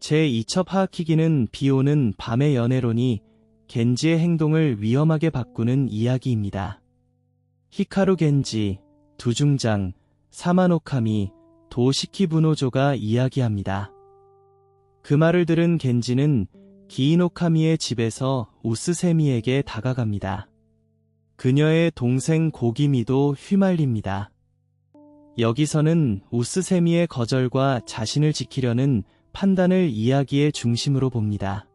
제2첩 하키기는 비오는 밤의 연애론이 겐지의 행동을 위험하게 바꾸는 이야기입니다. 히카루 겐지, 두중장, 사마노카미, 도시키부노조가 이야기합니다. 그 말을 들은 겐지는 기이노카미의 집에서 우스세미에게 다가갑니다. 그녀의 동생 고기미도 휘말립니다. 여기서는 우스세미의 거절과 자신을 지키려는 판단을 이야기의 중심으로 봅니다.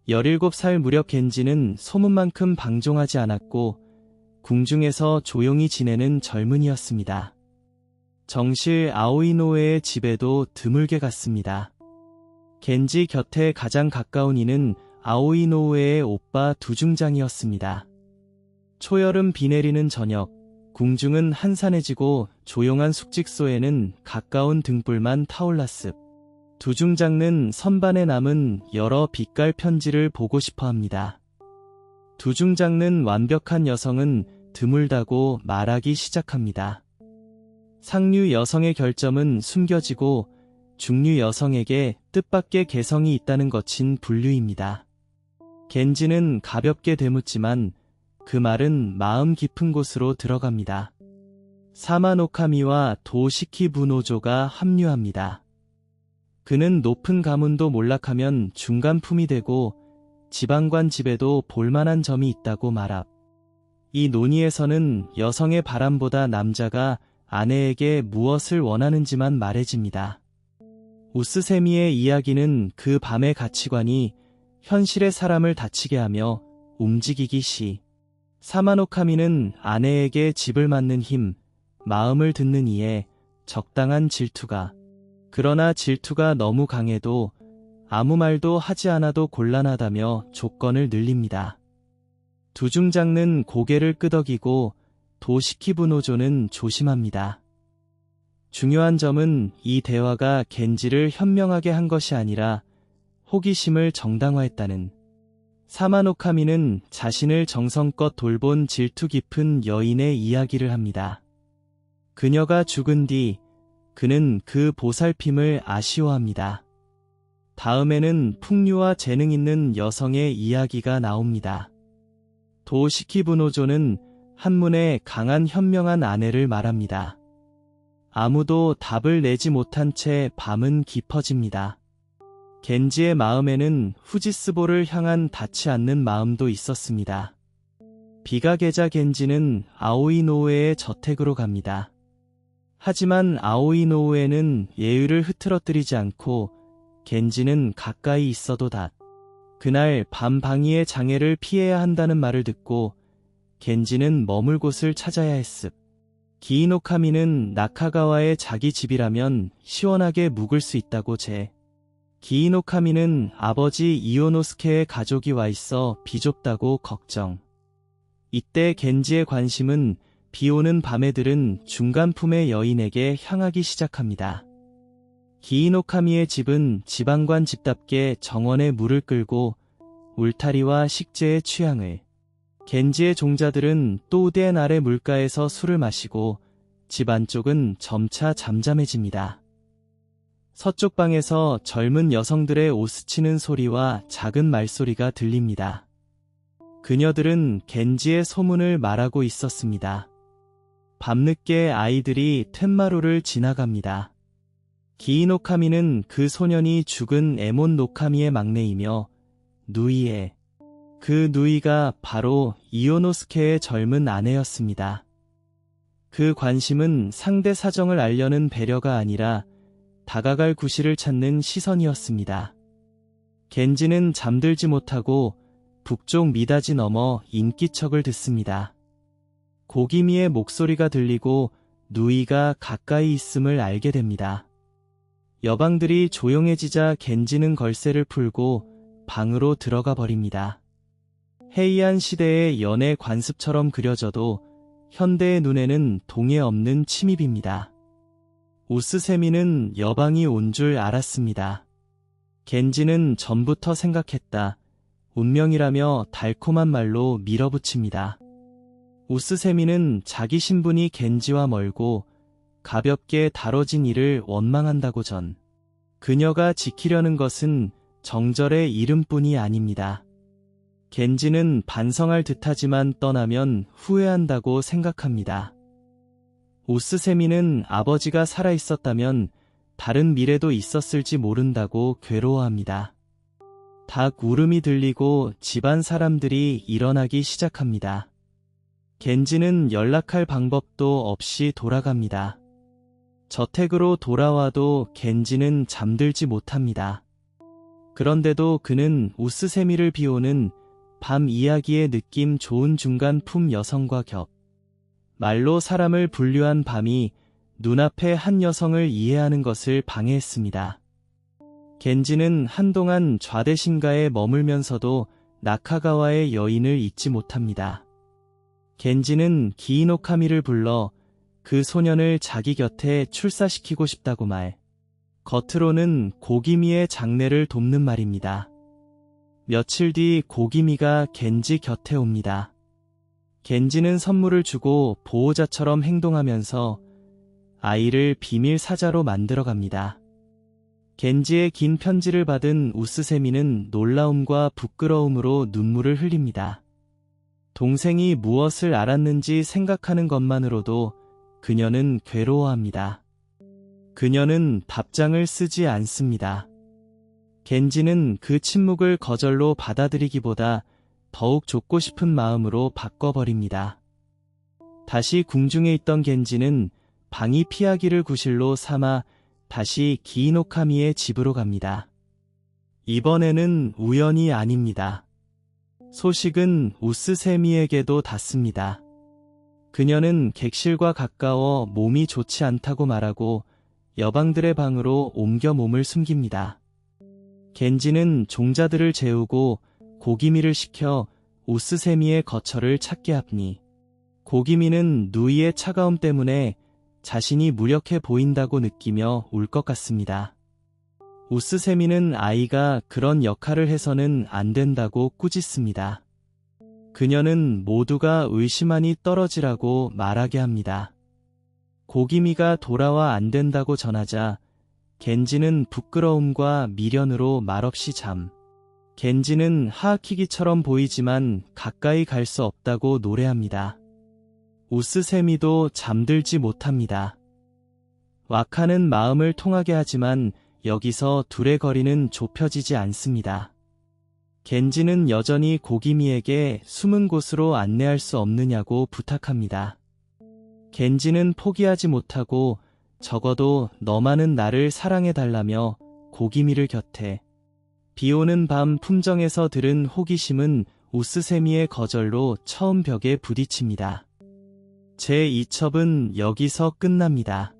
17살 무렵 겐지는 소문만큼 방종하지 않았고 궁중에서 조용히 지내는 젊은이였습니다. 정실 아오이노우의 집에도 드물게 갔습니다. 겐지 곁에 가장 가까운 이는 아오이노우의 오빠 두중장이었습니다. 초여름 비 내리는 저녁, 궁중은 한산해지고 조용한 숙직소에는 가까운 등불만 타올랐습. 두중장은 선반에 남은 여러 빛깔 편지를 보고 싶어 합니다. 두중장은 완벽한 여성은 드물다고 말하기 시작합니다. 상류 여성의 결점은 숨겨지고 중류 여성에게 뜻밖의 개성이 있다는 것인 분류입니다. 겐지는 가볍게 되묻지만 그 말은 마음 깊은 곳으로 들어갑니다. 사마노카미와 도시키부노조가 합류합니다. 그는 높은 가문도 몰락하면 중간품이 되고 지방관 집에도 볼만한 점이 있다고 말합. 이 논의에서는 여성의 바람보다 남자가 아내에게 무엇을 원하는지만 말해집니다. 우스세미의 이야기는 그 밤의 가치관이 현실의 사람을 다치게 하며 움직이기 시, 사마노카미는 아내에게 집을 맡는 힘, 마음을 듣는 이에 적당한 질투가, 그러나 질투가 너무 강해도 아무 말도 하지 않아도 곤란하다며 조건을 늘립니다. 두중장은 고개를 끄덕이고 도시키부노조는 조심합니다. 중요한 점은 이 대화가 겐지를 현명하게 한 것이 아니라 호기심을 정당화했다는. 사마노카미는 자신을 정성껏 돌본 질투 깊은 여인의 이야기를 합니다. 그녀가 죽은 뒤 그는 그 보살핌을 아쉬워합니다. 다음에는 풍류와 재능 있는 여성의 이야기가 나옵니다. 도시키부노조는 한문의 강한 현명한 아내를 말합니다. 아무도 답을 내지 못한 채 밤은 깊어집니다. 겐지의 마음에는 후지스보를 향한 닿지 않는 마음도 있었습니다. 비가 개자 겐지는 아오이노우의 저택으로 갑니다. 하지만 아오이노우에는 예의를 흐트러뜨리지 않고 겐지는 가까이 있어도 그날 밤 방위의 장애를 피해야 한다는 말을 듣고 겐지는 머물 곳을 찾아야 했습. 기이노카미는 나카가와의 자기 집이라면 시원하게 묵을 수 있다고 기이노카미는 아버지 이오노스케의 가족이 와 있어 비좁다고 걱정. 이때 겐지의 관심은 비오는 밤에 들은 중간품의 여인에게 향하기 시작합니다. 기이노카미의 집은 지방관 집답게 정원에 물을 끌고 울타리와 식재의 취향을, 겐지의 종자들은 또우덴 아래 물가에서 술을 마시고 집 안쪽은 점차 잠잠해집니다. 서쪽 방에서 젊은 여성들의 옷스치는 소리와 작은 말소리가 들립니다. 그녀들은 겐지의 소문을 말하고 있었습니다. 밤늦게 아이들이 텐마루를 지나갑니다. 기이노카미는 그 소년이 죽은 에몬 노카미의 막내이며 그 누이가 바로 이오노스케의 젊은 아내였습니다. 그 관심은 상대 사정을 알려는 배려가 아니라 다가갈 구실을 찾는 시선이었습니다. 겐지는 잠들지 못하고 북쪽 미다지 넘어 인기척을 듣습니다. 고기미의 목소리가 들리고 누이가 가까이 있음을 알게 됩니다. 여방들이 조용해지자 겐지는 걸쇠를 풀고 방으로 들어가 버립니다. 해이한 시대의 연애 관습처럼 그려져도 현대의 눈에는 동해 없는 침입입니다. 우스세미는 여방이 온 줄 알았습니다. 겐지는 전부터 생각했다. 운명이라며 달콤한 말로 밀어붙입니다. 우스세미는 자기 신분이 겐지와 멀고 가볍게 다뤄진 일을 원망한다고 그녀가 지키려는 것은 정절의 이름뿐이 아닙니다. 겐지는 반성할 듯하지만 떠나면 후회한다고 생각합니다. 오스세미는 아버지가 살아있었다면 다른 미래도 있었을지 모른다고 괴로워합니다. 닭 울음이 들리고 집안 사람들이 일어나기 시작합니다. 겐지는 연락할 방법도 없이 돌아갑니다. 저택으로 돌아와도 겐지는 잠들지 못합니다. 그런데도 그는 오스세미를 비오는 밤 이야기의 느낌 좋은 중간품 여성과 말로 사람을 분류한 밤이 눈앞의 한 여성을 이해하는 것을 방해했습니다. 겐지는 한동안 좌대신가에 머물면서도 나카가와의 여인을 잊지 못합니다. 겐지는 기이노카미를 불러 그 소년을 자기 곁에 출사시키고 싶다고 겉으로는 고기미의 장례를 돕는 말입니다. 며칠 뒤 고기미가 겐지 곁에 옵니다. 겐지는 선물을 주고 보호자처럼 행동하면서 아이를 비밀 사자로 만들어갑니다. 겐지의 긴 편지를 받은 우스세미는 놀라움과 부끄러움으로 눈물을 흘립니다. 동생이 무엇을 알았는지 생각하는 것만으로도 그녀는 괴로워합니다. 그녀는 답장을 쓰지 않습니다. 겐지는 그 침묵을 거절로 받아들이기보다 더욱 좁고 싶은 마음으로 바꿔버립니다. 다시 궁중에 있던 겐지는 방이 피하기를 구실로 삼아 다시 기이노카미의 집으로 갑니다. 이번에는 우연이 아닙니다. 소식은 우스세미에게도 닿습니다. 그녀는 객실과 가까워 몸이 좋지 않다고 말하고 여방들의 방으로 옮겨 몸을 숨깁니다. 겐지는 종자들을 재우고 고기미를 시켜 우스세미의 거처를 찾게 하니 고기미는 누이의 차가움 때문에 자신이 무력해 보인다고 느끼며 울 것 같습니다. 우스세미는 아이가 그런 역할을 해서는 안 된다고 꾸짖습니다. 그녀는 모두가 의심하니 떨어지라고 말하게 합니다. 고기미가 돌아와 안 된다고 전하자 겐지는 부끄러움과 미련으로 말없이 겐지는 하키기처럼 보이지만 가까이 갈 수 없다고 노래합니다. 우스세미도 잠들지 못합니다. 와카는 마음을 통하게 하지만 여기서 둘의 거리는 좁혀지지 않습니다. 겐지는 여전히 고기미에게 숨은 곳으로 안내할 수 없느냐고 부탁합니다. 겐지는 포기하지 못하고 적어도 너만은 나를 사랑해달라며 고기미를 곁에 비오는 밤 품정에서 들은 호기심은 우스세미의 거절로 처음 벽에 부딪힙니다. 제2첩은 여기서 끝납니다.